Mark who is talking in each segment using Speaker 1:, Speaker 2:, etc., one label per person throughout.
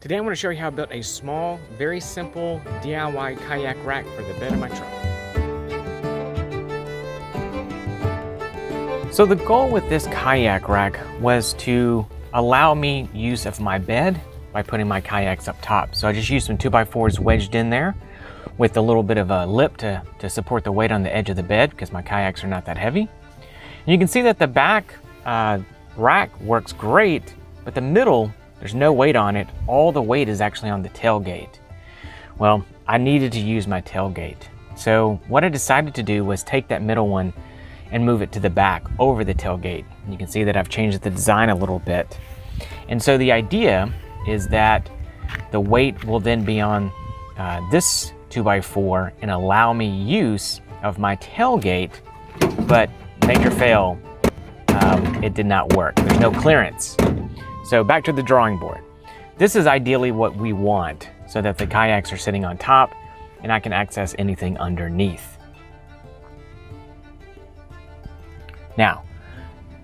Speaker 1: Today I'm going to show you how I built a small, very simple DIY kayak rack for the bed of my truck. So the goal with this kayak rack was to allow me use of my bed by putting my kayaks up top. So I just used some 2x4s wedged in there with a little bit of a lip to support the weight on the edge of the bed because my kayaks are not that heavy. And you can see that the back rack works great, but the middle, there's no weight on it. All the weight is actually on the tailgate. Well, I needed to use my tailgate. So what I decided to do was take that middle one and move it to the back over the tailgate. You can see that I've changed the design a little bit. And so the idea is that the weight will then be on this 2x4 and allow me use of my tailgate, but major fail, it did not work. There's no clearance. So back to the drawing board. This is ideally what we want so that the kayaks are sitting on top and I can access anything underneath. Now,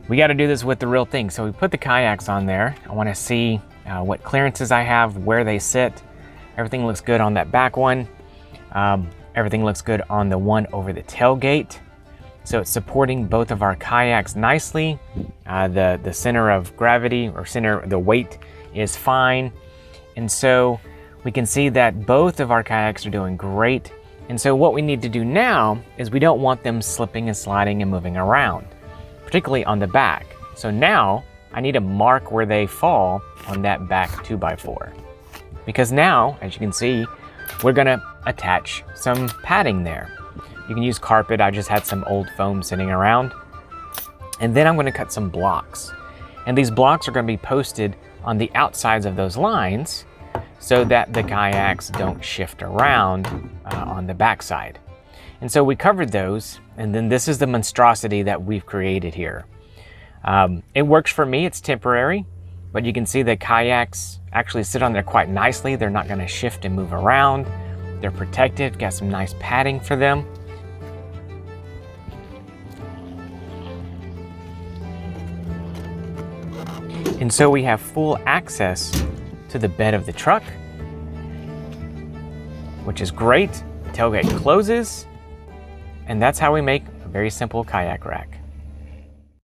Speaker 1: we got to do this with the real thing. So we put the kayaks on there. I want to see what clearances I have, where they sit. Everything looks good on that back one. Everything looks good on the one over the tailgate. So it's supporting both of our kayaks nicely. The center of gravity or center of the weight is fine. And so we can see that both of our kayaks are doing great. And so what we need to do now is we don't want them slipping and sliding and moving around, particularly on the back. So now I need to mark where they fall on that back 2x4. Because now, as you can see, we're gonna attach some padding there. You can use carpet. I just had some old foam sitting around. And then I'm going to cut some blocks. And these blocks are going to be posted on the outsides of those lines so that the kayaks don't shift around on the backside. And so we covered those. And then this is the monstrosity that we've created here. It works for me. It's temporary. But you can see the kayaks actually sit on there quite nicely. They're not going to shift and move around. They're protected. Got some nice padding for them. And so we have full access to the bed of the truck, which is great. The tailgate closes, and that's how we make a very simple kayak rack.